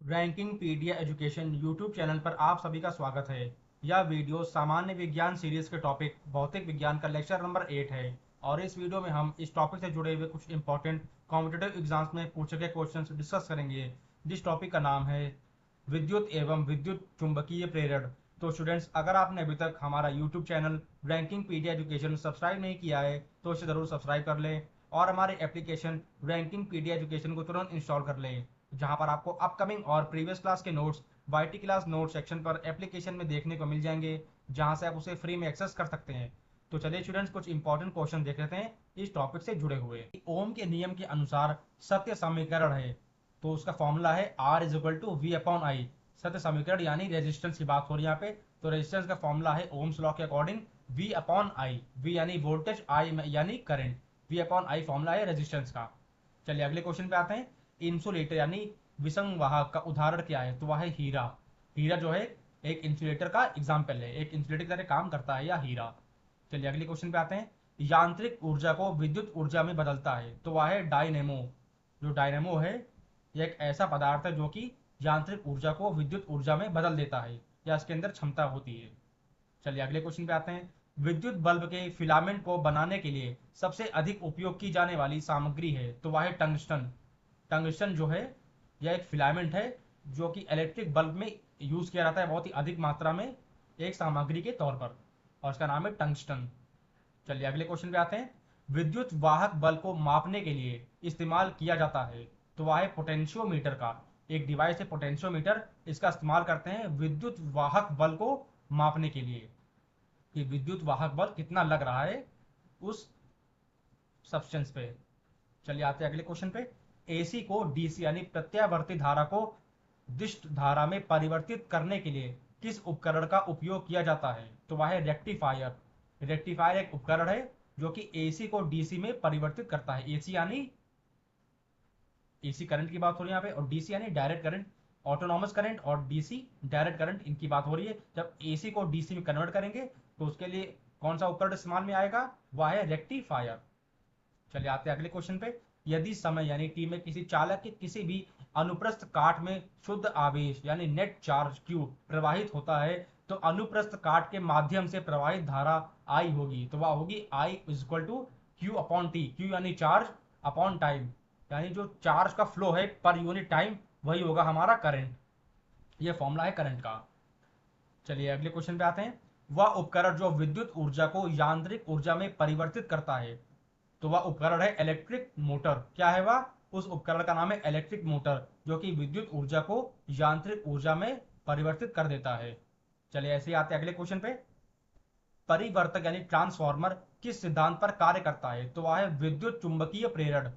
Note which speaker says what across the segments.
Speaker 1: Ranking pedia education YouTube channel पर आप सभी का स्वागत है। यह वीडियो सामान्य विज्ञान सीरीज के टॉपिक भौतिक विज्ञान का लेक्चर नंबर 8 है और इस वीडियो में हम इस टॉपिक से जुड़े हुए कुछ इंपॉर्टेंट कॉम्पिटेटिव एग्जाम्स में पूछे गए क्वेश्चंस डिस्कस करेंगे। जिस टॉपिक का नाम है विद्युत एवं विद्युत चुंबकीय प्रेरण। तो स्टूडेंट्स, अगर आपने अभी तक हमारा YouTube channel ranking pedia education subscribe नहीं किया है तो इसे जरूर सब्सक्राइब कर लें और हमारे एप्लीकेशन रैंकिंग पीडिया एजुकेशन को तुरंत इंस्टॉल कर लें, जहां पर आपको अपकमिंग और प्रीवियस क्लास के notes YT class note section पर एप्लीकेशन में देखने को मिल जाएंगे, जहां से आप उसे फ्री में एक्सेस कर सकते हैं। तो चलिए स्टूडेंट्स, कुछ इंपॉर्टेंट क्वेश्चन देख लेते हैं इस टॉपिक से जुड़े हुए। ओम के नियम के अनुसार सत्य समीकरण है, तो उसका फॉर्मूला है R is equal to V upon I. सत्य समीकरण यानी रेजिस्टेंस की बात हो रही है यहाँ पे, तो रेजिस्टेंस का फॉर्मूला है ओम्स लॉ के according V upon I. V यानी वोल्टेज, I यानी current. V upon I formula है रेजिस्टेंस का। चलिए अगले क्वेश्चन पे आते हैं। इंसुलेटर यानी विसंवाहक का उदाहरण क्या है, तो वह है हीरा। हीरा जो है एक इंसुलेटर का एग्जाम्पल है, एक इंसुलेटर की तरह काम करता है या हीरा। चलिए अगले क्वेश्चन पे आते हैं। यांत्रिक ऊर्जा को विद्युत ऊर्जा में बदलता है, तो वह है डायनेमो। जो डायनेमो है यह एक ऐसा पदार्थ है जो कि यांत्रिक ऊर्जा को विद्युत ऊर्जा में बदल देता है या इसके अंदर क्षमता होती है। चलिए अगले क्वेश्चन पे आते हैं। विद्युत बल्ब के फिलामेंट को बनाने के लिए सबसे अधिक उपयोग की जाने वाली सामग्री है, तो वह है टंगस्टन। टंगस्टन जो है यह एक फिलामेंट है जो कि इलेक्ट्रिक बल्ब में यूज किया जाता है बहुत ही अधिक मात्रा में एक सामग्री के तौर पर, और इसका नाम है टंगस्टन। चलिए अगले क्वेश्चन पे आते हैं। विद्युत वाहक बल को मापने के लिए इस्तेमाल किया जाता है, तो वह है पोटेंशियोमीटर का एक डिवाइस है पोटेंशियोमीटर। इसका इस्तेमाल करते हैं विद्युत वाहक बल को मापने के लिए कि विद्युत वाहक बल कितना लग रहा है उस सब्सटेंस पे। चलिए आते हैं अगले क्वेश्चन पे। एसी को डीसी यानी प्रत्यावर्ती धारा को दिष्ट धारा में परिवर्तित करने के लिए किस उपकरण का उपयोग किया जाता है, तो वह है रेक्टिफायर। रेक्टिफायर एक उपकरण है जो कि एसी को डीसी में परिवर्तित करता है। एसी यानी एसी करंट की बात हो रही है यहाँ पे, और डीसी यानी डायरेक्ट करंट। ऑटोनॉमस करंट और डीसी डायरेक्ट करंट, इनकी बात हो रही है। जब एसी को डीसी में कन्वर्ट करेंगे तो उसके लिए कौन सा उपकरण इस्तेमाल में आएगा, वह है रेक्टिफायर। चलिए आते हैं अगले क्वेश्चन पे। यदि समय यानी टी में किसी चालक के किसी भी अनुप्रस्थ काट में शुद्ध आवेश यानी नेट चार्ज क्यू प्रवाहित होता है, तो अनुप्रस्थ काट के माध्यम से प्रवाहित धारा आई होगी, तो वह होगी I is equal to Q upon T. Q यानी चार्ज अपॉन टाइम, यानी जो चार्ज का फ्लो है पर यूनिट टाइम वही होगा हमारा करंट। ये फॉर्मूला है करंट का। चलिए अगले क्वेश्चन पे आते हैं। वह उपकरण जो विद्युत ऊर्जा को यांत्रिक ऊर्जा में परिवर्तित करता है, तो वह उपकरण है इलेक्ट्रिक मोटर। क्या है वह, उस उपकरण का नाम है इलेक्ट्रिक मोटर, जो कि विद्युत ऊर्जा को यांत्रिक ऊर्जा में परिवर्तित कर देता है। चलिए ऐसे ही आते हैं अगले क्वेश्चन पे। परिवर्तक यानी ट्रांसफॉर्मर किस सिद्धांत पर कार्य करता है, तो वह है विद्युत चुंबकीय प्रेरण।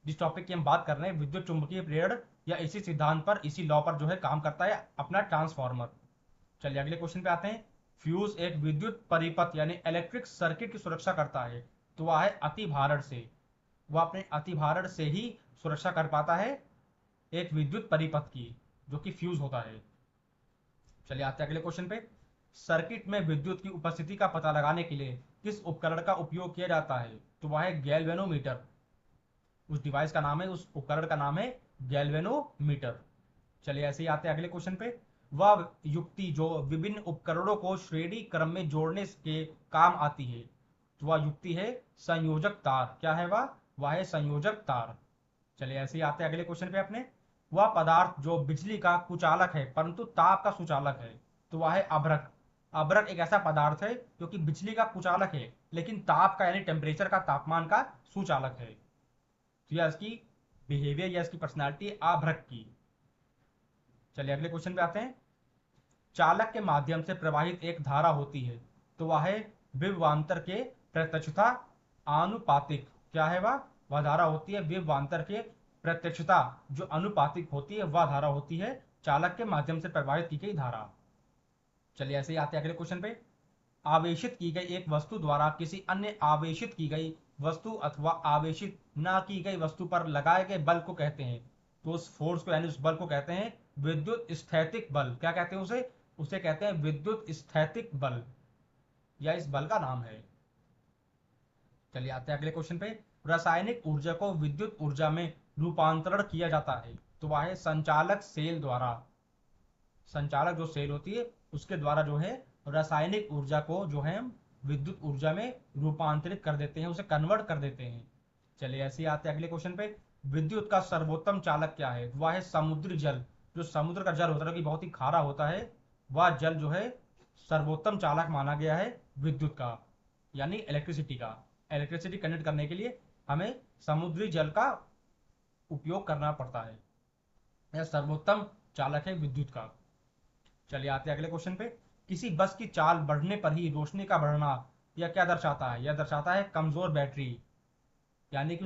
Speaker 1: जिस टॉपिक की हम बात कर रहे हैं विद्युत चुंबकीय प्रेरण, या इसी सिद्धांत पर इसी लॉ पर जो है काम करता है अपना ट्रांसफॉर्मर। चलिए अगले क्वेश्चन पे आते हैं। फ्यूज एक विद्युत परिपथ यानी इलेक्ट्रिक सर्किट की सुरक्षा करता है, तो वह है अतिभारण से। वह अपने अतिभारण से ही सुरक्षा कर पाता है एक विद्युत परिपथ की, जो कि फ्यूज होता है। चलिए आते हैं अगले क्वेश्चन पे। सर्किट में विद्युत की उपस्थिति का पता लगाने के लिए किस उपकरण का उपयोग किया जाता है, तो वह है गैल्वेनोमीटर। उस डिवाइस का नाम है, उस उपकरण का नाम है गैल्वेनोमीटर। चलिए ऐसे ही आते हैं अगले क्वेश्चन पे। वह युक्ति जो विभिन्न उपकरणों को श्रेणी क्रम में जोड़ने के काम आती है, तो वह युक्ति है संयोजक तार। क्या है वह है संयोजक तार। चलिए ऐसे ही आते हैं अगले क्वेश्चन पे अपने। वह पदार्थ जो बिजली का कुचालक है परंतु ताप का सुचालक है, तो वह है अभ्रक। अभ्रक एक ऐसा पदार्थ है जो कि बिजली का कुचालक है लेकिन ताप का यानी टेम्परेचर का, तापमान का सुचालक है। तो यह इसकी बिहेवियर या इसकी पर्सनैलिटी अभ्रक की। चलिए अगले क्वेश्चन पे आते हैं। चालक के माध्यम से प्रवाहित एक धारा होती है, तो वह है विभवांतर के प्रत्यक्षता आनुपातिक। क्या है वह धारा होती है विभवांतर के प्रत्यक्षता जो अनुपातिक होती है, वह धारा होती है चालक के माध्यम से प्रवाहित की गई धारा। चलिए ऐसे ही आते हैं अगले क्वेश्चन पे। आवेशित की गई एक वस्तु द्वारा किसी अन्य आवेशित की गई वस्तु अथवा आवेशित न की गई वस्तु पर लगाए गए बल को कहते हैं, तो उस फोर्स को यानी उस बल को कहते हैं विद्युत स्थैतिक बल। क्या कहते हैं उसे, उसे कहते हैं विद्युत स्थैतिक बल, या इस बल का नाम है। चलिए आते हैं अगले क्वेश्चन पे। रासायनिक ऊर्जा को विद्युत ऊर्जा में रूपांतरण किया जाता है, तो वह है संचालक सेल द्वारा, संचालक जो सेल होती है उसके द्वारा जो है रासायनिक ऊर्जा को जो है हम विद्युत ऊर्जा में रूपांतरित कर देते हैं, उसे कन्वर्ट कर देते हैं। चलिए ऐसे ही आते हैं अगले क्वेश्चन पे। विद्युत का सर्वोत्तम चालक क्या है? वह है समुद्री जल। जो समुद्र का जल होता है, जो कि बहुत ही खारा होता है, वह जल जो है सर्वोत्तम चालक माना गया है विद्युत का, यानी इलेक्ट्रिसिटी का। इलेक्ट्रिसिटी कनेक्ट करने के लिए हमें समुद्री जल का उपयोग करना पड़ता है। यह सर्वोत्तम चालक है विद्युत का। चलिए आते हैं अगले क्वेश्चन पे। किसी बस की चाल बढ़ने पर ही रोशनी का बढ़ना, यह क्या दर्शाता है? यह दर्शाता है कमजोर बैटरी, यानी कि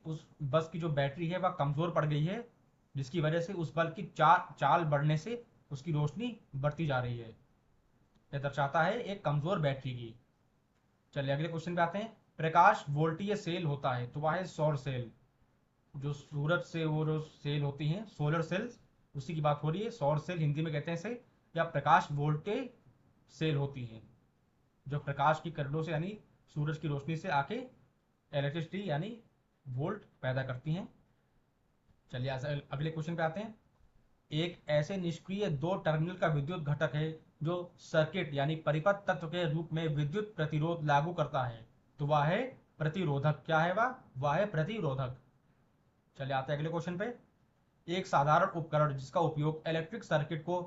Speaker 1: उस बस की जो बैटरी है वह कमजोर पड़ गई है, जिसकी वजह से उस बल की चाल बढ़ने से उसकी रोशनी बढ़ती जा रही है। यह दर्शाता है एक कमजोर बैटरी की। चलिए अगले क्वेश्चन पे आते हैं। प्रकाश वोल्टीय सेल होता है, तो वह है सौर सेल। जो सूरज से वो जो सेल होती हैं, सोलर सेल्स, उसी की बात हो रही है। सौर सेल हिंदी में कहते हैं इसे, या प्रकाश वोल्टेज सेल होती हैं, जो प्रकाश की किरणों से यानी सूरज की रोशनी से आके इलेक्ट्रिसिटी यानी वोल्ट पैदा करती हैं। चलिए अगले क्वेश्चन पे आते हैं। एक ऐसे निष्क्रिय दो टर्मिनल का विद्युत घटक है जो सर्किट यानी परिपथ तत्व के रूप में विद्युत प्रतिरोध लागू करता है, तो वह है प्रतिरोधक। क्या है वह है प्रतिरोधक। चलिए आते हैं अगले क्वेश्चन पे। एक साधारण उपकरण जिसका उपयोग इलेक्ट्रिक सर्किट को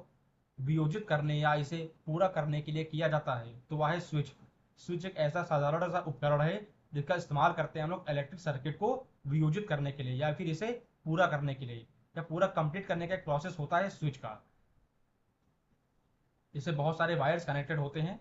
Speaker 1: वियोजित करने या इसे पूरा करने के लिए किया जाता है, तो वह है स्विच। स्विच एक ऐसा साधारण सा उपकरण है जिसका इस्तेमाल करते हैं हम लोग इलेक्ट्रिक सर्किट को वियोजित करने के लिए या फिर इसे पूरा करने के लिए, या पूरा कंप्लीट करने का एक प्रोसेस होता है स्विच का। इससे बहुत सारे वायर्स कनेक्टेड होते हैं।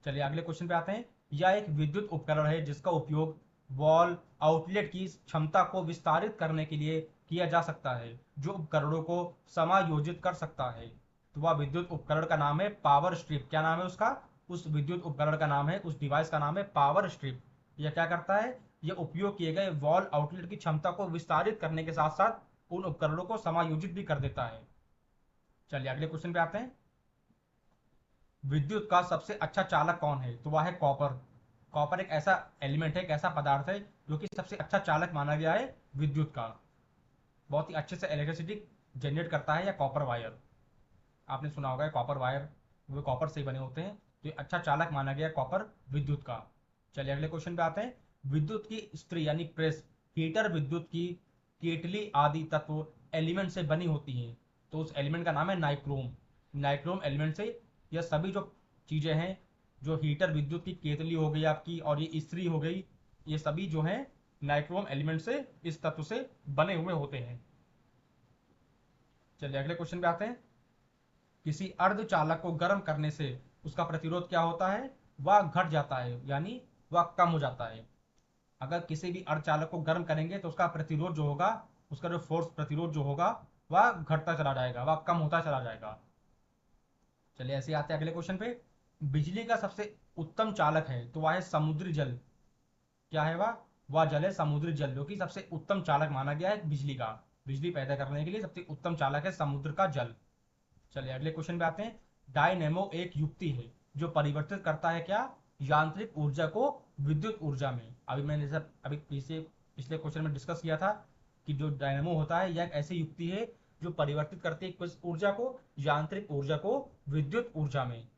Speaker 1: चलिए अगले क्वेश्चन पे आते हैं। यह एक विद्युत उपकरण है जिसका उपयोग वॉल आउटलेट की क्षमता को विस्तारित करने के लिए किया जा सकता है, जो उपकरणों को समायोजित कर सकता है। तो वह विद्युत उपकरण का नाम है पावर स्ट्रिप। क्या नाम है उसका? उस विद्युत उपकरण का नाम है, उस डिवाइस का नाम है पावर स्ट्रिप। यह क्या करता है? यह उपयोग किए गए वॉल आउटलेट की क्षमता को विस्तारित करने के साथ साथ उन उपकरणों को समायोजित भी कर देता है। चलिए अगले क्वेश्चन पे आते हैं। विद्युत का सबसे अच्छा चालक कौन है? तो वह है कॉपर। कॉपर एक ऐसा एलिमेंट है, एक ऐसा पदार्थ है जो कि सबसे अच्छा चालक माना गया है विद्युत का। बहुत ही अच्छे से इलेक्ट्रिसिटी जनरेट करता है। या कॉपर वायर, आपने सुना होगा कॉपर वायर, वो कॉपर से ही बने होते हैं। तो ये अच्छा चालक माना गया कॉपर विद्युत का। चलिए अगले क्वेश्चन पे आते हैं। विद्युत की स्त्री यानी प्रेस, हीटर, विद्युत की केटली आदि तत्व एलिमेंट से बनी होती हैं, तो उस एलिमेंट का नाम है नाइक्रोम। नाइक्रोम एलिमेंट से यह सभी जो चीजें हैं, जो हीटर, विद्युत की केतली हो गई आपकी, और ये स्त्री हो गई, ये सभी जो है नाइक्रोम एलिमेंट से, इस तत्व से बने हुए होते हैं। चलिए अगले क्वेश्चन पे आते हैं। किसी अर्धचालक को गर्म करने से उसका प्रतिरोध क्या होता है? वह घट जाता है, यानी वह कम हो जाता है। अगर किसी भी अर्धचालक को गर्म करेंगे तो उसका प्रतिरोध जो होगा, उसका जो फोर्स प्रतिरोध जो होगा, वह घटता चला जाएगा, वह कम होता चला जाएगा। चलिए ऐसे आते हैं अगले क्वेश्चन पे। बिजली का सबसे उत्तम चालक है, तो वह है समुद्री जल। क्या है वह जल है समुद्री जल, जो कि सबसे उत्तम चालक माना गया है बिजली का। बिजली पैदा करने के लिए सबसे उत्तम चालक है समुद्र का जल। चलिए अगले क्वेश्चन पे आते हैं। डायनेमो एक युक्ति है जो परिवर्तित करता है क्या? यांत्रिक ऊर्जा को विद्युत ऊर्जा में। अभी मैंने जैसा अभी पिछले क्वेश्चन में डिस्कस किया था कि जो डायनेमो होता है यह एक ऐसी युक्ति है जो परिवर्तित करती है किस ऊर्जा को? यांत्रिक ऊर्जा को विद्युत ऊर्जा में।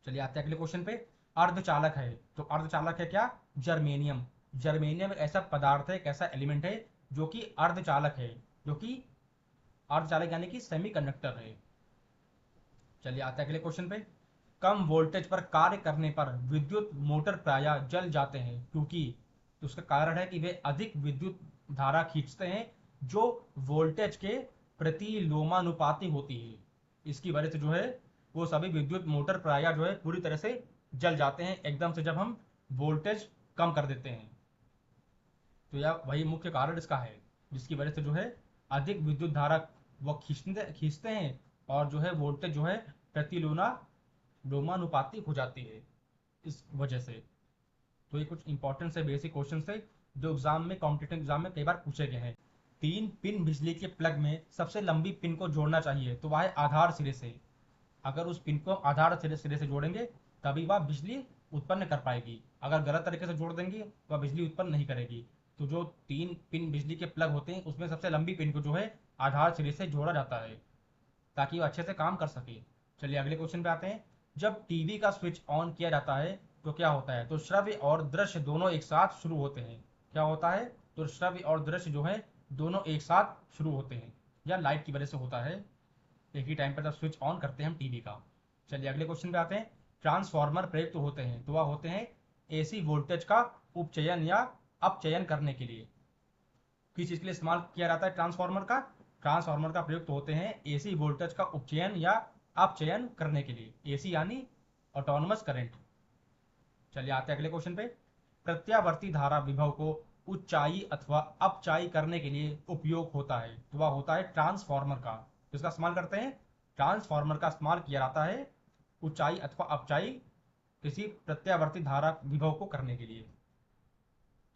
Speaker 1: चलिए आते हैं अगले क्वेश्चन पे। अर्धचालक है, तो अर्धचालक है क्या? जर्मेनियम। जर्मेनियम एक ऐसा पदार्थ है, एक ऐसा एलिमेंट है जो कि अर्धचालक है, जो कि अर्धचालक यानी कि सेमीकंडक्टर है। चलिए आते हैं अगले क्वेश्चन पे। कम वोल्टेज पर कार्य करने पर विद्युत मोटर प्रायः जल जाते हैं, क्योंकि तो उसका कारण है कि वे अधिक विद्युत धारा खींचते हैं जो वोल्टेज के प्रतिलोमानुपाती होती है। इसकी वजह से जो है वो सभी विद्युत मोटर प्रायः जो है पूरी तरह से जल जाते हैं एकदम से, जब हम वोल्टेज कम कर देते हैं। तो यह वही मुख्य कारण इसका है, जिसकी वजह से जो है अधिक विद्युत धारा वो खींचते हैं, और जो है वोल्टेज जो है प्रतिलोमा लोमानुपाती हो जाती है इस वजह से। तो ये कुछ इंपॉर्टेंट से बेसिक क्वेश्चन थे जो एग्जाम में, कॉम्पिटेटिव एग्जाम में कई बार पूछे गए हैं। 3 पिन बिजली के प्लग में सबसे लंबी पिन को जोड़ना चाहिए, तो वह है आधार सिरे से। अगर उस पिन को आधार सिरे से जोड़ेंगे तभी वह बिजली उत्पन्न कर पाएगी। अगर गलत तरीके से जोड़ देंगे वह बिजली उत्पन्न नहीं करेगी। तो जो 3 पिन बिजली के प्लग होते हैं उसमें सबसे लंबी पिन को जो है आधार सिरे से जोड़ा जाता है ताकि वो अच्छे से काम कर सके। चलिए अगले क्वेश्चन पे आते हैं। जब टीवी का स्विच ऑन किया जाता है तो क्या होता है? तो श्रव्य और दृश्य दोनों एक साथ शुरू होते हैं। क्या होता है? तो श्रव्य और दृश्य जो है दोनों एक साथ शुरू होते हैं, या लाइट की वजह से होता है एक ही टाइम पर जब स्विच ऑन करते हैं हम टीवी का। चलिए अगले क्वेश्चन पे आते हैं। ट्रांसफार्मर प्रयुक्त होते हैं तो वह होते हैं एसी वोल्टेज का उपचयन या अपचयन करने के लिए। किस चीज के लिए इस्तेमाल किया जाता है ट्रांसफार्मर का? ट्रांसफार्मर का प्रयुक्त होते हैं एसी वोल्टेज का उपचयन या अपचयन करने के लिए। एसी यानी ऑटोनमस करंट। चलिए आते हैं अगले क्वेश्चन पे। प्रत्यावर्ती धारा विभव को ऊंचाई अथवा अपचाई करने के लिए उपयोग होता है तो वह होता है ट्रांसफार्मर का। इसका इस्तेमाल करते हैं, ट्रांसफार्मर का इस्तेमाल किया जाता है ऊंचाई अथवा अपचाई किसी प्रत्यावर्ती धारा विभव को करने के लिए।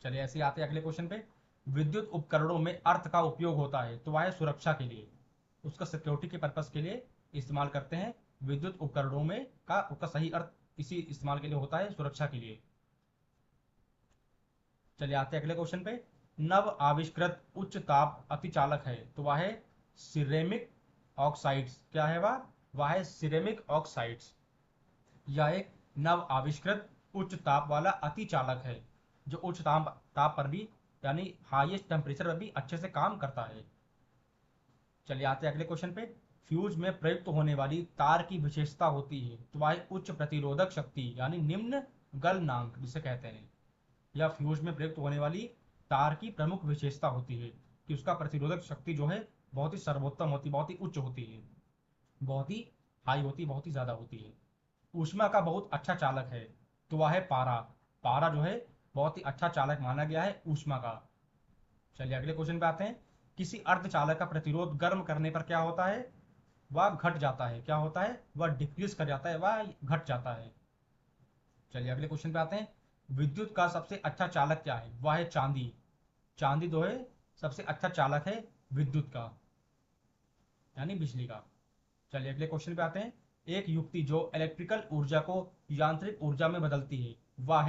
Speaker 1: चलिए ऐसे आते हैं अगले क्वेश्चन पे। विद्युत उपकरणों में अर्थ का उपयोग होता है तो वह है सुरक्षा के लिए, उसका सिक्योरिटी के पर्पस के लिए इस्तेमाल करते हैं। विद्युत उपकरणों में का उसका सही अर्थ इसी इस्तेमाल के लिए होता है, सुरक्षा के लिए। चलिए आते हैं अगले क्वेश्चन पे। नव आविष्कृत उच्च ताप अतिचालक है तो वह है सिरेमिक ऑक्साइड्स। क्या है वह है सिरेमिक ऑक्साइड्स। यह एक नव आविष्कृत उच्च ताप वाला अतिचालक है जो उच्च ताप पर भी यानी हाईएस्ट टेम्परेचर पर भी अच्छे से काम करता है। चलिए आते हैं अगले क्वेश्चन पे। फ्यूज में प्रयुक्त होने वाली तार की विशेषता होती है तो वह उच्च प्रतिरोधक शक्ति यानी निम्न गलनांक जिसे कहते हैं। या फ्यूज में प्रयुक्त होने वाली तार की प्रमुख विशेषता होती है कि उसका प्रतिरोधक शक्ति जो है बहुत ही सर्वोत्तम होती, बहुत ही उच्च होती है, बहुत ही हाई होती, बहुत ही ज्यादा होती है। ऊष्मा का बहुत अच्छा चालक है तो वह है पारा। पारा जो है बहुत ही अच्छा चालक माना गया है ऊष्मा का। चलिए अगले क्वेश्चन पे आते हैं। किसी अर्धचालक का प्रतिरोध गर्म करने पर क्या होता है? वह घट जाता है। क्या होता है? वह डिक्रीज कर जाता है, वह घट जाता है। चलिए अगले क्वेश्चन पे आते हैं। विद्युत का सबसे अच्छा चालक क्या है? वह है चांदी। चांदी जो है सबसे अच्छा चालक है विद्युत का, यानी बिजली का। चलिए अगले क्वेश्चन पे आते हैं। एक युक्ति जो इलेक्ट्रिकल ऊर्जा को यांत्रिक ऊर्जा में बदलती है वह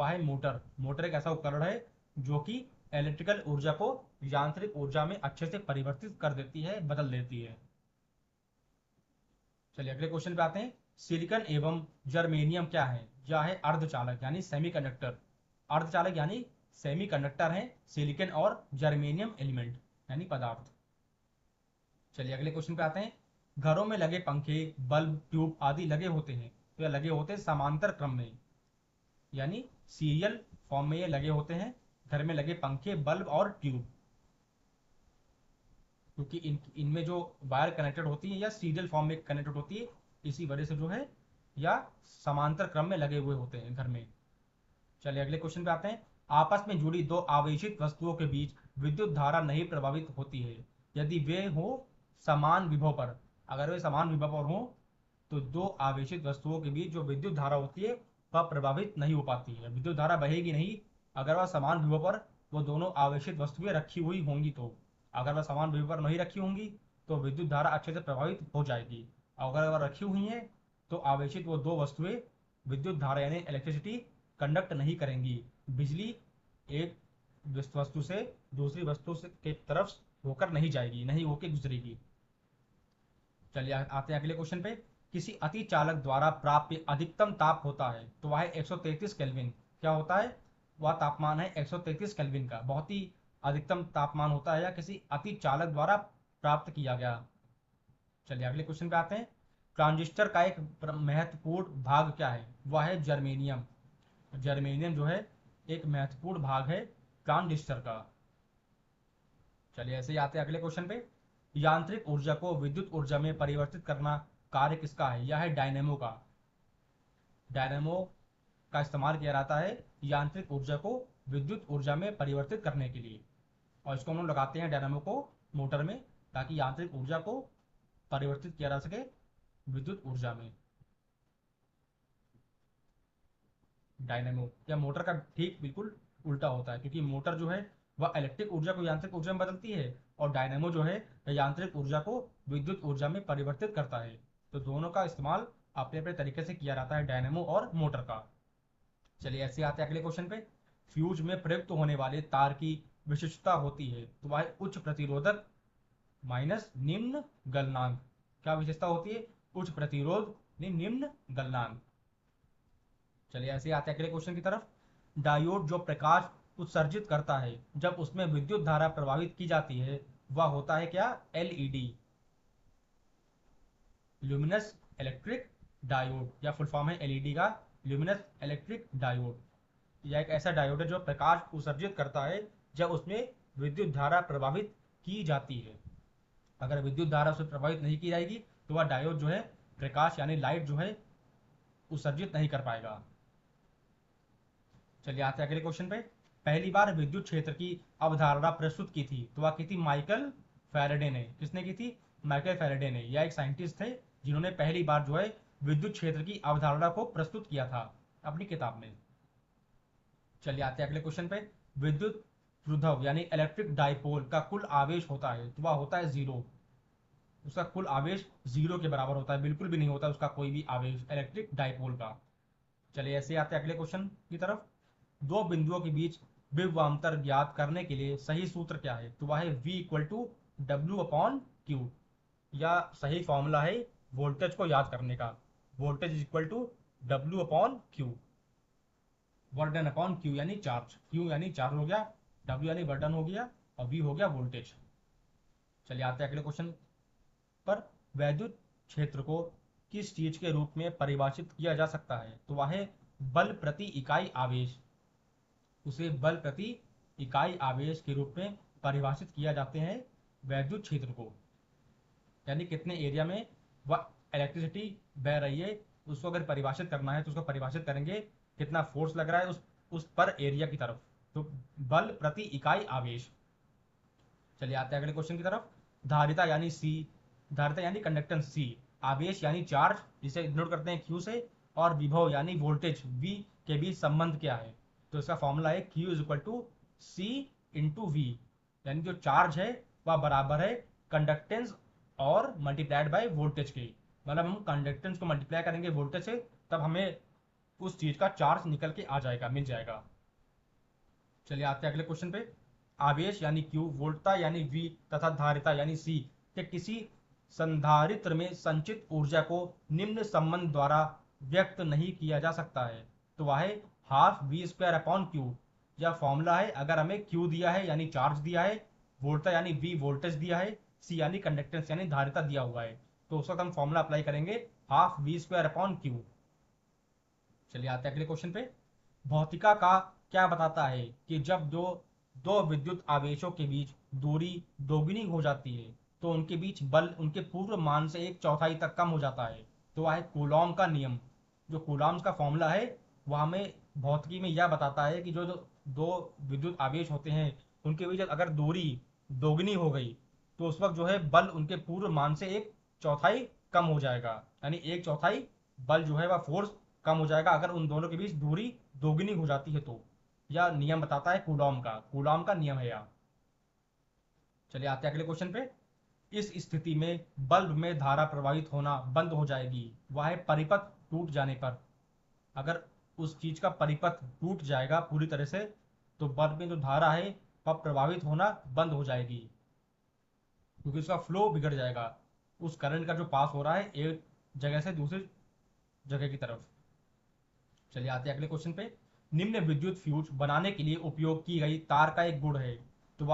Speaker 1: है मोटर। मोटर एक ऐसा उपकरण है जो कि इलेक्ट्रिकल ऊर्जा को यांत्रिक ऊर्जा में अच्छे से परिवर्तित कर देती है, बदल देती है। चलिए अगले क्वेश्चन पे आते हैं। सिलिकॉन एवं जर्मेनियम क्या है? यह है अर्धचालक यानी सेमीकंडक्टर। अर्धचालक यानी सेमीकंडक्टर है सिलिकॉन और जर्मेनियम एलिमेंट यानी पदार्थ। चलिए अगले क्वेश्चन पे आते हैं। घरों में लगे पंखे, बल्ब, ट्यूब आदि लगे होते हैं तो ये लगे होते हैं समांतर क्रम में, यानी सीरियल फॉर्म में ये लगे होते हैं। घर में लगे पंखे, बल्ब और ट्यूब, क्योंकि इनमें जो वायर कनेक्टेड होती है या सीरियल फॉर्म में कनेक्टेड होती है, इसी वजह से जो है या समांतर क्रम में लगे हुए होते हैं घर में। चलिए अगले क्वेश्चन पे आते हैं। आपस में जुड़ी दो आवेशित वस्तुओं के बीच विद्युत धारा नहीं प्रभावित होती है यदि वे हो समान विभव पर। अगर वे समान विभव पर हो तो दो आवेशित वस्तुओं के बीच जो विद्युत धारा होती है वह प्रभावित नहीं हो पाती है, विद्युत धारा बहेगी नहीं अगर वह समान विभव पर वो दोनों आवेशित वस्तुएं रखी हुई होंगी। तो अगर वह समान विभव पर नहीं रखी होंगी तो विद्युत धारा अच्छे से प्रभावित हो जाएगी। अगर वह रखी हुई है तो आवेशित वो दो वस्तुएं विद्युत धारा यानी इलेक्ट्रिसिटी कंडक्ट नहीं करेंगी। बिजली एक वस्तु से दूसरी वस्तु से के तरफ होकर नहीं जाएगी, नहीं होकर गुजरेगी। चलिए आते हैं अगले क्वेश्चन पे। किसी अति चालक द्वारा प्राप्त अधिकतम ताप होता है तो वह है 133 केल्विन। क्या होता है? वह तापमान है 133 केल्विन का, बहुत ही अधिकतम तापमान होता है या किसी अति चालक द्वारा प्राप्त किया गया। चलिए अगले क्वेश्चन पे आते हैं। ट्रांजिस्टर का एक महत्वपूर्ण भाग क्या है? वह है जर्मेनियम। जर्मेनियम जो है एक महत्वपूर्ण भाग है ट्रांजिस्टर का। चलिए ऐसे ही आते हैं अगले क्वेश्चन पे। यांत्रिक ऊर्जा को विद्युत ऊर्जा में परिवर्तित करना कार्य किसका है? यह है डायनेमो का। डायनेमो का इस्तेमाल किया जाता है यांत्रिक ऊर्जा को विद्युत ऊर्जा में परिवर्तित करने के लिए, और इसको हम लोग लगाते हैं डायनेमो को मोटर में ताकि यांत्रिक ऊर्जा को परिवर्तित किया जा सके विद्युत ऊर्जा में। डायनेमो या मोटर का ठीक बिल्कुल उल्टा होता है, क्योंकि मोटर जो है वह इलेक्ट्रिक ऊर्जा को यांत्रिक ऊर्जा में बदलती है और डायनेमो जो है यांत्रिक ऊर्जा को विद्युत ऊर्जा में परिवर्तित करता है। तो दोनों का इस्तेमाल अपने अपने तरीके से किया जाता है डायनेमो और मोटर का। चलिए ऐसे आते हैं अगले क्वेश्चन पे। फ्यूज में प्रयुक्त होने वाले तार की विशिष्टता होती है, तो वह उच्च प्रतिरोधक माइनस निम्न गलनांक। क्या विशेषता होती है? उच्च प्रतिरोध निम्न गलनांक। चलिए ऐसे आते हैं अगले क्वेश्चन की तरफ। डायोड जो प्रकाश उत्सर्जित करता है जब उसमें विद्युत धारा प्रवाहित की जाती है, वह होता है क्या? एलईडी, ल्यूमिनस इलेक्ट्रिक डायोड, या फुल फॉर्म है एलईडी का, ल्यूमिनस इलेक्ट्रिक डायोड। यह एक ऐसा डायोड है जो प्रकाश उत्सर्जित करता है जब उसमें विद्युत धारा प्रवाहित की जाती है। अगर विद्युत धारा उसे प्रवाहित नहीं की जाएगी तो वह डायोड जो है प्रकाश यानी लाइट जो है उत्सर्जित नहीं कर पाएगा। चलिए आते हैं अगले क्वेश्चन पे। पहली बार विद्युत क्षेत्र की अवधारणा प्रस्तुत की थी, तो वह की थी माइकल फैराडे ने। किसने की थी? माइकल फैराडे ने। यह एक साइंटिस्ट थे जिन्होंने पहली बार जो है विद्युत क्षेत्र की अवधारणा को प्रस्तुत किया था अपनी किताब में। चलिए आते हैं अगले क्वेश्चन पे। विद्युत विभव यानी इलेक्ट्रिक डाइपोल का कुल आवेश होता है, तो वह होता है जीरो। उसका कुल आवेश जीरो के बराबर होता है, बिल्कुल भी नहीं होता उसका कोई भी आवेश इलेक्ट्रिक डाइपोल का। चलिए ऐसे आते हैं अगले क्वेश्चन की तरफ। दो बिंदुओं के बीच विभवांतर ज्ञात करने के लिए सही सूत्र क्या है? तो वह है V equal to W upon Q, या सही फॉर्मूला है वोल्टेज को याद करने का। Voltage is equal to W upon Q, work done upon Q यानी चार्ज। क्यू यानी चार्ज हो गया, डब्ल्यू यानी वर्डन हो गया, और वी हो गया वोल्टेज। चलिए आते हैं अगले क्वेश्चन पर। वैद्युत क्षेत्र को किस चीज के रूप में परिभाषित किया जा सकता है? तो वह है बल प्रति इकाई आवेश। उसे बल प्रति इकाई आवेश के रूप में परिभाषित किया जाते हैं वैद्युत क्षेत्र को, यानी कितने एरिया में वह इलेक्ट्रिसिटी बह रही है उसको अगर परिभाषित करना है तो उसको परिभाषित करेंगे कितना फोर्स लग रहा है उस पर एरिया की तरफ, तो बल प्रति इकाई आवेश। चलिए आते हैं अगले क्वेश्चन की तरफ। धारिता यानी सी, धारिता यानी कंडक्टेंस सी, आवेश यानी चार्ज जिसे इग्नोर करते हैं क्यू से, और विभव यानी वोल्टेज वी के बीच संबंध क्या है? तो इसका फॉर्मूला है Q is equal to C into V, यानी जो चार्ज है वह बराबर है कंडक्टेंस और मल्टीप्लाइड बाय वोल्टेज के। मतलब हम कंडक्टेंस को मल्टीप्लाई करेंगे वोल्टेज से, तब हमें उस चीज का चार्ज निकल के आ जाएगा, मिल जाएगा। चलिए आते हैं अगले क्वेश्चन पे। आवेश यानी Q, वोल्टता यानी V तथा धारिता यानी C के किसी संधारित्र में संचित ऊर्जा को निम्न संबंध द्वारा व्यक्त नहीं किया जा सकता है, तो वह है half V square upon Q. यह फॉर्मूला है अगर हमें Q दिया है यानी चार्ज दिया है, वोल्टता यानी V वोल्टेज दिया है, C यानी कंडक्टेंस यानी धारिता दिया हुआ है, तो उस वक्त हम फॉर्मूला अप्लाई करेंगे half V square upon Q. चलिए आते हैं अगले क्वेश्चन पे। भौतिका का क्या बताता है कि जब दो विद्युत आवेशों के बीच दूरी दोगुनी हो जाती है तो उनके बीच बल उनके पूर्व मान से एक चौथाई तक कम हो जाता है, तो वह है कूलॉम का नियम। जो कूलॉम का फॉर्मूला है वह हमें भौतिकी में यह बताता है कि जो दो विद्युत आवेश होते हैं उनके बीच अगर दूरी दोगुनी हो गई तो उस वक्त जो है बल उनके पूर्व मान से एक चौथाई कम हो जाएगा, यानी एक चौथाई बल जो है वह फोर्स कम हो जाएगा अगर उन दोनों के बीच दूरी दोगुनी हो जाती है तो। यह नियम बताता है कूलॉम का नियम है यह। चलिए आते हैं अगले क्वेश्चन पे। इस स्थिति में बल्ब में धारा प्रवाहित होना बंद हो जाएगी, वह है परिपथ टूट जाने पर। अगर उस चीज का परिपथ टूट जाएगा पूरी तरह से तो बल्ब में जो धारा है वह प्रभावित होना बंद हो जाएगी, क्योंकि उसका फ्लो बिगड़ जाएगा, उस करंट का जो पास हो रहा है एक जगह से दूसरी जगह की तरफ। चलिए आते हैं अगले क्वेश्चन पे। निम्न विद्युत फ्यूज बनाने के लिए उपयोग की गई तार का एक गुण है, तो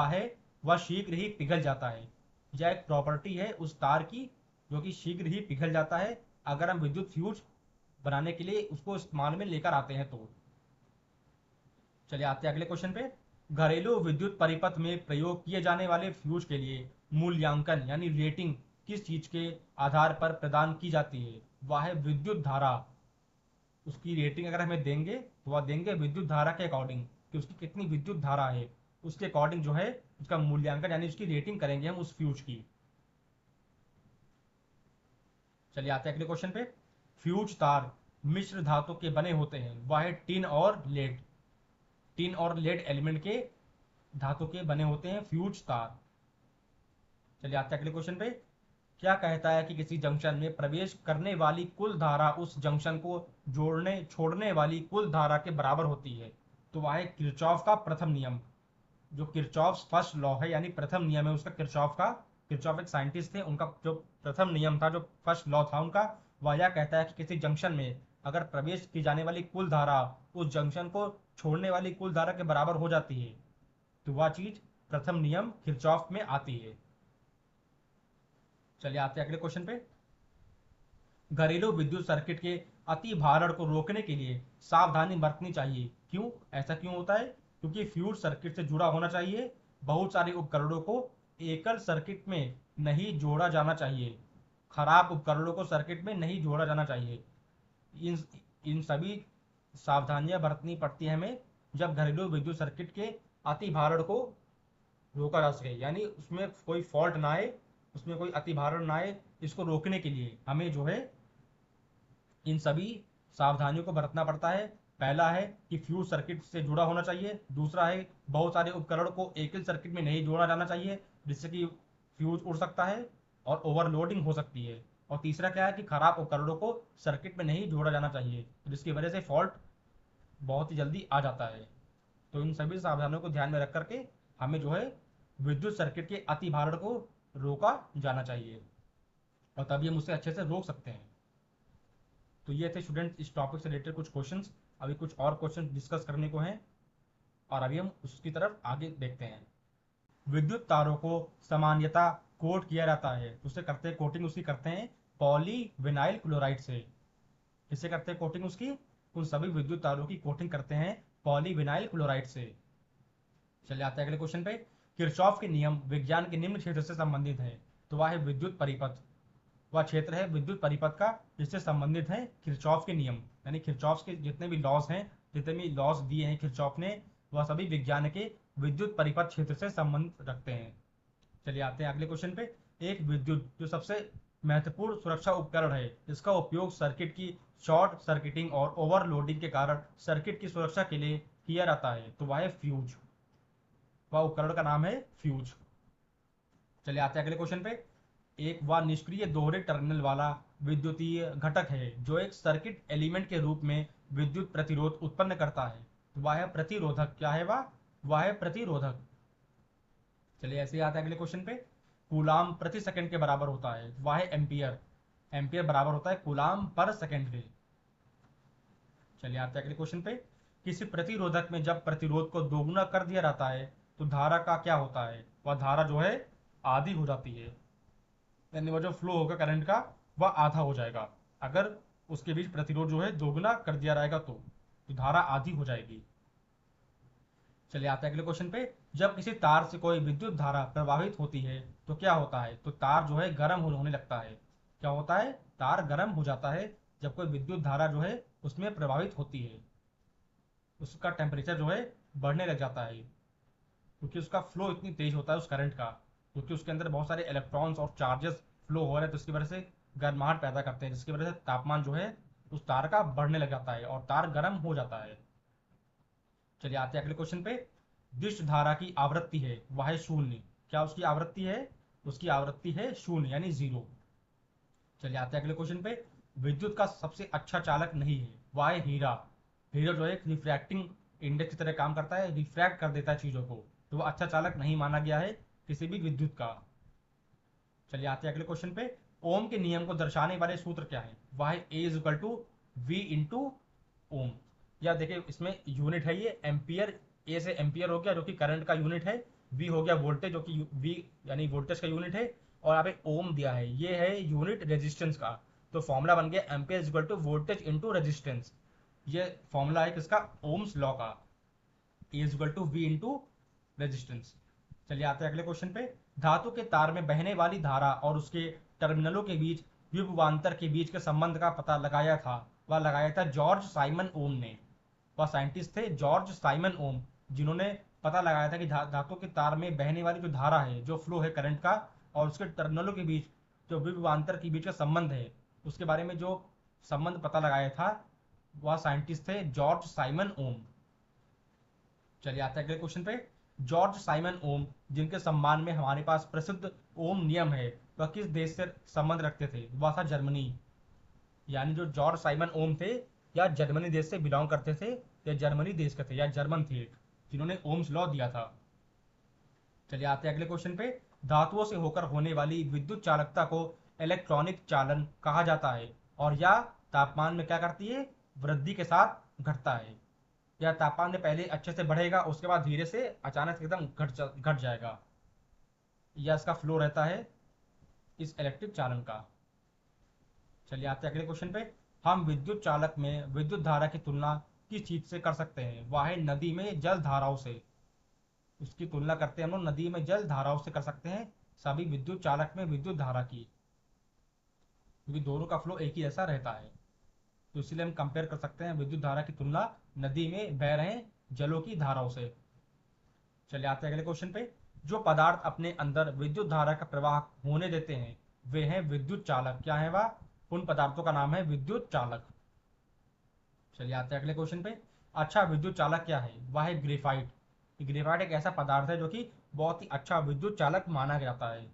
Speaker 1: वह शीघ्र ही पिघल जाता है। यह एक प्रॉपर्टी है उस तार की जो कि शीघ्र ही पिघल जाता है अगर हम विद्युत फ्यूज बनाने के लिए उसको इस्तेमाल में लेकर आते हैं तो। चलिए आते हैं अगले क्वेश्चन पे। घरेलू विद्युत परिपथ में प्रयोग किए जाने वाले फ्यूज के लिए मूल्यांकन यानी रेटिंग किस चीज के आधार पर प्रदान की जाती है? वह है विद्युत धारा। उसकी रेटिंग अगर हमें देंगे तो वह देंगे विद्युत धारा के अकॉर्डिंग कि उसकी कितनी विद्युत धारा है, उसके अकॉर्डिंग जो है उसका मूल्यांकन यानी उसकी रेटिंग करेंगे हम उस फ्यूज की। चलिए आते हैं अगले क्वेश्चन पे। फ्यूज तार मिश्र धातु के बने होते हैं, वह है टिन और लेड। टिन और लेड एलिमेंट के धातु के बने होते हैं फ्यूज तार। चलिए आते हैं अगले क्वेश्चन पे। क्या कहता है कि किसी जंक्शन में प्रवेश करने वाली कुल धारा उस जंक्शन को जोड़ने छोड़ने वाली कुल धारा के बराबर होती है? तो वह है किरचॉफ का प्रथम नियम। जो किरचॉफ फर्स्ट लॉ है यानी प्रथम नियम है उसका, किरचॉफ एक साइंटिस्ट थे, उनका जो प्रथम नियम था, जो फर्स्ट लॉ था उनका, वह यह कहता है कि किसी जंक्शन में अगर प्रवेश की जाने वाली कुल धारा उस जंक्शन को छोड़ने वाली कुल धारा के बराबर हो जाती है तो वह चीज प्रथम नियम किरचॉफ में आती है। चलिए आते हैं अगले क्वेश्चन पे। घरेलू विद्युत सर्किट के अति भारण को रोकने के लिए सावधानी बरतनी चाहिए। क्यों? ऐसा क्यों होता है? क्योंकि फ्यूज सर्किट से जुड़ा होना चाहिए। बहुत सारे उपकरणों को एकल सर्किट में नहीं जोड़ा जाना चाहिए। खराब उपकरणों को सर्किट में नहीं जोड़ा जाना चाहिए। इन इन सभी सावधानियां बरतनी पड़ती है हमें जब घरेलू विद्युत सर्किट के अति भारण को रोका जा सके, यानी उसमें कोई फॉल्ट ना आए, उसमें कोई अति भारण ना आए। इसको रोकने के लिए हमें जो है इन सभी सावधानियों को बरतना पड़ता है। पहला है कि फ्यूज सर्किट से जुड़ा होना चाहिए। दूसरा है बहुत सारे उपकरण को एकल सर्किट में नहीं जोड़ा जाना चाहिए जिससे कि फ्यूज उड़ सकता है और ओवरलोडिंग हो सकती है। और तीसरा क्या है कि खराब उपकरणों को सर्किट में नहीं जोड़ा जाना चाहिए जिसकी वजह से फॉल्ट बहुत ही जल्दी आ जाता है। तो इन सभी सावधानियों को ध्यान में रख करके हमें जो है विद्युत सर्किट के अति भारण को रोका जाना चाहिए और तभी हम उसे अच्छे से रोक सकते हैं। तो ये थे स्टूडेंट इस टॉपिक से रिलेटेड कुछ क्वेश्चंस। अभी कुछ और क्वेश्चन डिस्कस करने को हैं और अभी हम उसकी तरफ आगे देखते हैं। विद्युत तारों को सामान्यतः कोट किया जाता है, उससे करते हैं कोटिंग, उसकी करते हैं पॉलीविनाइल क्लोराइड से। किससे करते हैं कोटिंग उसकी? उन सभी विद्युत तारों की कोटिंग करते हैं पॉलीविनाइल क्लोराइड से। चलिए आते हैं अगले क्वेश्चन पे। किरचॉफ के नियम विज्ञान के निम्न क्षेत्र से संबंधित है। तो वह है विद्युत परिपथ। वह क्षेत्र है विद्युत परिपथ का जिससे संबंधित है किरचॉफ के नियम, यानी किरचॉफ के जितने भी लॉस हैं, जितने भी लॉस दिए हैं किरचॉफ ने, वह सभी विज्ञान के विद्युत परिपथ क्षेत्र से संबंध रखते हैं। चलिए आते हैं अगले क्वेश्चन पे। एक विद्युत जो सबसे महत्वपूर्ण सुरक्षा उपकरण है, इसका उपयोग सर्किट की शॉर्ट सर्किटिंग और ओवरलोडिंग के कारण सर्किट की सुरक्षा के लिए किया जाता है। तो वह है फ्यूज। वह उपकरण का नाम है फ्यूज। चलिए आते हैं अगले क्वेश्चन पे। एक व निष्क्रिय दोहरे टर्मिनल वाला विद्युतीय घटक है जो एक सर्किट एलिमेंट के रूप में विद्युत प्रतिरोध उत्पन्न करता है। तो वह है प्रतिरोधक। क्या है वह है प्रतिरोधक। चलिए ऐसे ही आते हैं अगले क्वेश्चन पे। कूलाम प्रति सेकंड के बराबर होता है। वह है एम्पियर। एम्पियर बराबर होता है कूलाम पर सेकंड के। चलिए आते हैं अगले क्वेश्चन पे। किसी प्रतिरोधक में जब प्रतिरोध को दोगुना कर दिया जाता है तो धारा का क्या होता है? वह धारा जो है आधी हो जाती है, यानी वह जो फ्लो होगा करंट का वह आधा हो जाएगा। अगर उसके बीच प्रतिरोध जो है दोगुना कर दिया जाएगा तो धारा आधी हो जाएगी। चलिए आते हैं अगले क्वेश्चन पे। जब किसी तार से कोई विद्युत धारा प्रवाहित होती है तो क्या होता है? तो तार जो है गर्म होने लगता है। क्या होता है? तार गर्म हो जाता है जब कोई विद्युत धारा जो है उसमें प्रवाहित होती है, उसका टेम्परेचर जो है बढ़ने लग जाता है क्योंकि उसका फ्लो इतनी तेज होता है उस करंट का, क्योंकि उसके अंदर बहुत सारे इलेक्ट्रॉन्स और चार्जेस फ्लो हो रहे हैं तो इसकी वजह से गर्माहट पैदा करते हैं जिसकी वजह से तापमान जो है उस तार का बढ़ने लग जाता है और तार गर्म हो जाता है। चलिए आते हैं अगले क्वेश्चन पे। विद्युत धारा की आवृत्ति है वह है शून्य। क्या उसकी आवृत्ति है? उसकी आवृत्ति है शून्य यानी जीरो। चलिए आते हैं अगले क्वेश्चन पे। विद्युत का सबसे अच्छा चालक नहीं है, वह है हीरा। हीरा जो है एक रिफ्रैक्टिंग इंडेक्स की तरह काम करता है, रिफ्रैक्ट कर देता है चीजों को, तो वह अच्छा चालक नहीं माना गया है किसी भी विद्युत का। चलिए आते हैं अगले क्वेश्चन पे। ओम के नियम को दर्शाने वाले सूत्र क्या है? वह है A is equal to V into ohm. या देखिए इसमें यूनिट है ये एम्पियर। ए से एम्पियर हो गया जो कि करंट का यूनिट है। वी हो गया वोल्टेज जो कि वी यानी वोल्टेज का यूनिट है। और यहाँ पे ओम दिया है, ये है यूनिट रेजिस्टेंस का। तो फॉर्मूला बन गया ampere is equal to voltage into resistance. ये फॉर्मूला है किसका? ओम्स लॉ का। A is equal to V into resistance. चलिए आते हैं अगले क्वेश्चन पे। धातु के तार में बहने वाली धारा और उसके टर्मिनलों के बीच विभवांतर के बीच के संबंध का पता लगाया था। वह लगाया था जॉर्ज साइमन ओम ने। वह साइंटिस्ट थे जॉर्ज साइमन ओम, जिन्होंने पता लगाया था कि धातु के तार में बहने वाली जो धारा है, जो फ्लो है करंट का, और उसके टर्मिनलों के बीच जो विभवांतर के बीच का संबंध है, उसके बारे में जो संबंध पता लगाया था वह साइंटिस्ट थे जॉर्ज साइमन ओम। चलिए आते हैं अगले क्वेश्चन पे। जॉर्ज साइमन ओम, जिनके सम्मान में हमारे पास प्रसिद्ध ओम नियम है, वह किस देश से संबंध रखते थे? वह था जर्मनी। यानी जो जॉर्ज साइमन ओम थे या जर्मनी देश से बिलोंग करते थे ये जर्मनी देश के थे या जर्मन थे जिन्होंने ओम्स लॉ दिया था। चलिए आते हैं अगले क्वेश्चन पे। धातुओं से होकर होने वाली विद्युत चालकता को इलेक्ट्रॉनिक चालन कहा जाता है और यह तापमान में क्या करती है, वृद्धि के साथ घटता है। यह तापमान में पहले अच्छे से बढ़ेगा, उसके बाद धीरे से अचानक एकदम घट जाएगा। यह इसका फ्लो रहता है इस इलेक्ट्रिक चालन का। चलिए आते हैं अगले क्वेश्चन पे। हम विद्युत चालक में विद्युत धारा की तुलना किस चीज से कर सकते हैं, वह है नदी में जल धाराओं से। उसकी तुलना करते हैं हम लोग नदी में जल धाराओं से कर सकते हैं सभी विद्युत चालक में विद्युत धारा की, क्योंकि दोनों का फ्लो एक ही जैसा रहता है। तो इसलिए हम कंपेयर कर सकते हैं विद्युत धारा की तुलना नदी में बह रहे जलों की धाराओं से। चलिए आते हैं अगले क्वेश्चन पे। जो पदार्थ अपने अंदर विद्युत धारा का प्रवाह होने देते हैं वे हैं विद्युत चालक। क्या है वह? उन पदार्थों का नाम है विद्युत चालक। चलिए आते हैं अगले क्वेश्चन पे। अच्छा विद्युत चालक क्या है? वह है ग्रेफाइट। ग्रेफाइट एक ऐसा पदार्थ है जो कि बहुत ही अच्छा विद्युत चालक माना जाता है।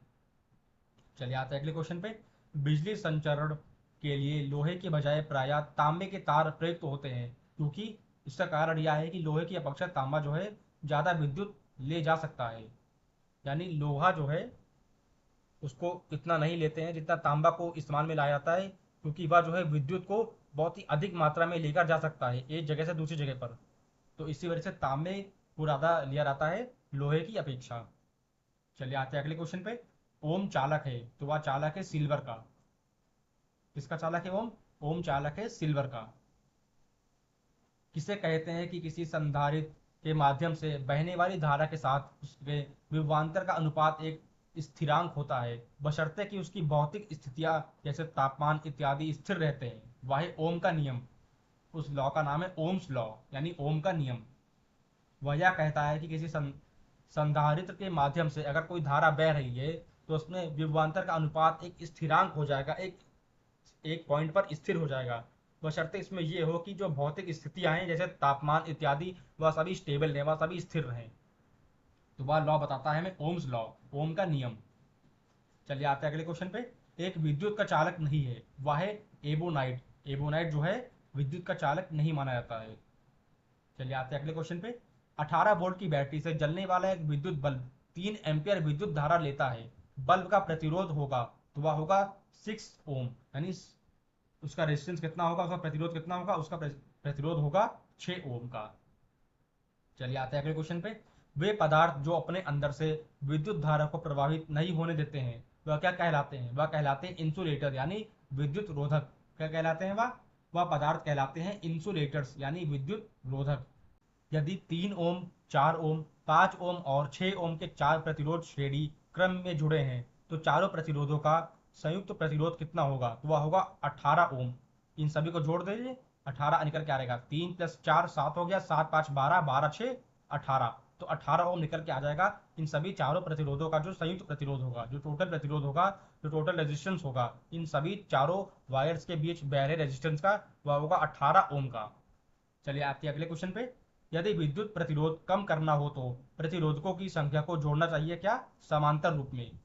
Speaker 1: चलिए आते हैं अगले क्वेश्चन पे। बिजली संचरण के लिए लोहे के बजाय प्रायः तांबे के तार प्रयुक्त होते हैं, क्योंकि इसका कारण यह है कि लोहे की अपेक्षा तांबा जो है ज्यादा विद्युत ले जा सकता है। यानी लोहा जो है उसको इतना नहीं लेते हैं जितना तांबा को इस्तेमाल में लाया जाता है, क्योंकि वह जो है विद्युत को बहुत ही अधिक मात्रा में लेकर जा सकता है एक जगह से दूसरी जगह पर। तो इसी वजह से तांबे को ज़्यादा लिया जाता है लोहे की अपेक्षा। चलिए आते हैं अगले क्वेश्चन पे। ओम चालक है तो वह चालक है सिल्वर का। किसका चालक है ओम? ओम चालक है सिल्वर का। किसे कहते हैं कि किसी संधारित्र के माध्यम से बहने वाली धारा के साथ उसके विभवांतर का अनुपात एक स्थिरांक होता है, बशर्ते कि उसकी भौतिक स्थितियां जैसे तापमान इत्यादि स्थिर रहते हैं। वह है ओम का नियम। उस लॉ का नाम है ओम्स लॉ, यानी ओम का नियम। वह यह कहता है कि किसी संधारित्र के माध्यम से अगर कोई धारा बह रही है तो उसमें विभवांतर का अनुपात एक स्थिरांक हो जाएगा, एक एक पॉइंट पर स्थिर हो जाएगा, बशर्ते इसमें यह हो कि जो भौतिक स्थितियां हैं जैसे तापमान इत्यादि वह सभी स्टेबल रहें, वह सभी स्थिर रहें। तो वह लॉ बताता है हमें ओम्स लॉ, ओम का नियम। चलिए आते हैं अगले क्वेश्चन पे। एक विद्युत का चालक नहीं है, वह है एबोनाइट। एबोनाइट जो है विद्युत का चालक नहीं माना जाता है। चलिए आते हैं अगले क्वेश्चन पे। 18 वोल्ट की बैटरी से जलने वाला एक विद्युत बल्ब 3 एम्पियर विद्युत धारा लेता है। बल्ब का प्रतिरोध होगा तो वह होगा 6 ओम, यानी उसका रेजिस्टेंस कितना होगा, उसका प्रतिरोध कितना होगा, उसका प्रतिरोध होगा 6 ओम का। चलिए आते हैं अगले क्वेश्चन पे। वे पदार्थ जो अपने अंदर से विद्युत धारा को प्रभावित नहीं होने देते हैं वह क्या कहलाते हैं? वह कहलाते हैं इंसुलेटर, यानी विद्युत रोधक। क्या कहलाते हैं वह पदार्थ कहलाते हैं इंसुलेटर्स, यानी विद्युत रोधक। यदि 3 ओम, 4 ओम, 5 ओम और 6 ओम के चार प्रतिरोध श्रेणी क्रम में जुड़े हैं तो चारों प्रतिरोधों का संयुक्त प्रतिरोध कितना होगा? तो वह होगा 18 ओम। इन सभी को जोड़ दीजिए, 18 निकल के आ रहेगा, 3 + 4 7 हो गया, 7 × 5 12, 12 × 6 18। तो 18 ओम निकल के आ जाएगा। इन सभी चारों प्रतिरोधों का जो संयुक्त प्रतिरोध होगा, जो टोटल प्रतिरोध होगा, जो टोटल रेजिस्टेंस होगा इन सभी चारों वायर्स के बीच बह रहे रेजिस्टेंस का, वह होगा 18 ओम का। चलिए आते हैं अगले क्वेश्चन पे। यदि विद्युत प्रतिरोध कम करना हो तो प्रतिरोधकों की संख्या को जोड़ना चाहिए क्या? समांतर रूप में।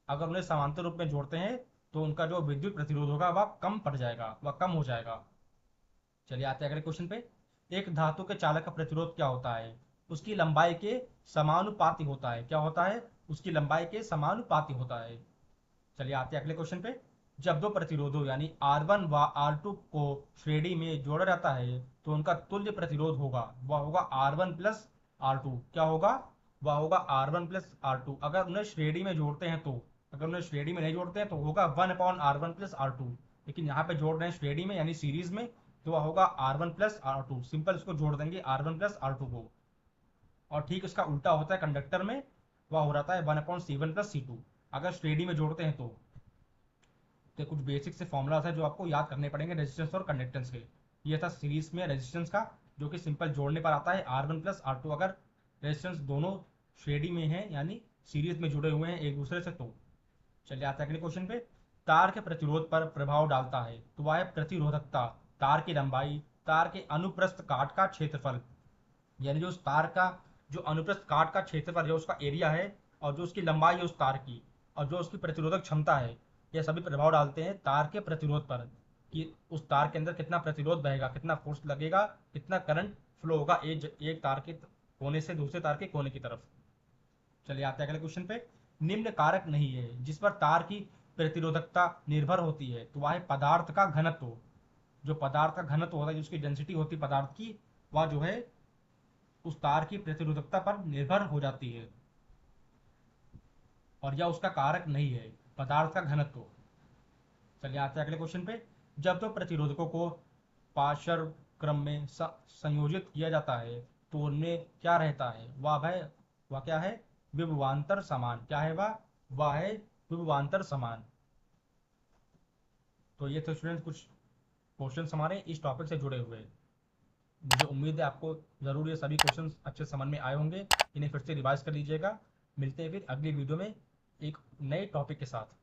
Speaker 1: अगर उन्हें समांतर रूप में जोड़ते हैं तो उनका जो विद्युत प्रतिरोध होगा वह कम पड़ जाएगा, वह कम हो जाएगा। चलिए आते हैं अगले क्वेश्चन पे। एक धातु के चालक का प्रतिरोध क्या होता है? उसकी लंबाई के समानुपाती होता है। क्या होता है? उसकी लंबाई के समानुपाती होता है। चलिए आते हैं अगले क्वेश्चन पे। जब दो प्रतिरोधों यानी R1 व R2 को श्रेणी में जोड़ा जाता है तो उनका तुल्य प्रतिरोध होगा, वह होगा R1 + R2। क्या होगा? वह होगा R1 + R2। अगर उन्हें श्रेणी में जोड़ते हैं तो, अगर उन्हें श्रेणी में नहीं जोड़ते हैं तो होगा 1/R1 + R2। लेकिन यहाँ पे जोड़ रहे हैं श्रेणी में यानी सीरीज में, तो वह होगा R1 + R2। सिंपल इसको जोड़ देंगे R1 + R2 को। और ठीक इसका उल्टा होता है कंडक्टर में, वह हो जाता है 1/C1 + C2 अगर श्रेणी में जोड़ते हैं तो कुछ बेसिक से फॉर्मूलाज है जो आपको याद करने पड़ेंगे रेजिस्टेंस और कंडक्टेंस के। ये था सीरीज में रेजिस्टेंस का, जो कि सिंपल जोड़ने पर आता है R1 + R2 अगर रेजिस्टेंस दोनों श्रेणी में है यानी सीरीज में जुड़े हुए हैं एक दूसरे से। तो चलिए आते हैं अगले क्वेश्चन पे। तार के प्रतिरोध पर प्रभाव डालता है तो वह है प्रतिरोधकता, तार की लंबाई, तार के अनुप्रस्थ काट का क्षेत्रफल, यानी जो उस तार का जो अनुप्रस्थ काट का क्षेत्रफल है उसका एरिया है, और जो उसकी लंबाई है उस तार की, और जो उसकी प्रतिरोधक क्षमता है, यह सभी प्रभाव डालते हैं तार के प्रतिरोध पर कि उस तार के अंदर कितना प्रतिरोध बहेगा, कितना फोर्स लगेगा, कितना करंट फ्लो होगा एक तार के कोने से दूसरे तार के कोने की तरफ। चलिए आते हैं अगले क्वेश्चन पे। निम्न कारक नहीं है जिस पर तार की प्रतिरोधकता निर्भर होती है, तो वह है पदार्थ का घनत्व। जो पदार्थ का घनत्व होता है, जिसकी डेंसिटी होती है पदार्थ की, वह जो है उस तार की प्रतिरोधकता पर निर्भर हो जाती है, और यह उसका कारक नहीं है, पदार्थ का घनत्व। चलिए आते हैं अगले क्वेश्चन पे। जब दो प्रतिरोधकों को पार्श्व क्रम में संयोजित किया जाता है, तो उनमें क्या रहता है? वह क्या है? विभवांतर समान। क्या है वह है विभवांतर समान। तो ये थे स्टूडेंट कुछ क्वेश्चन हमारे इस टॉपिक से जुड़े हुए। मुझे उम्मीद है आपको जरूर ये सभी क्वेश्चन अच्छे समझ में आए होंगे। इन्हें फिर से रिवाइज कर लीजिएगा। मिलते हैं फिर अगली वीडियो में एक नए टॉपिक के साथ।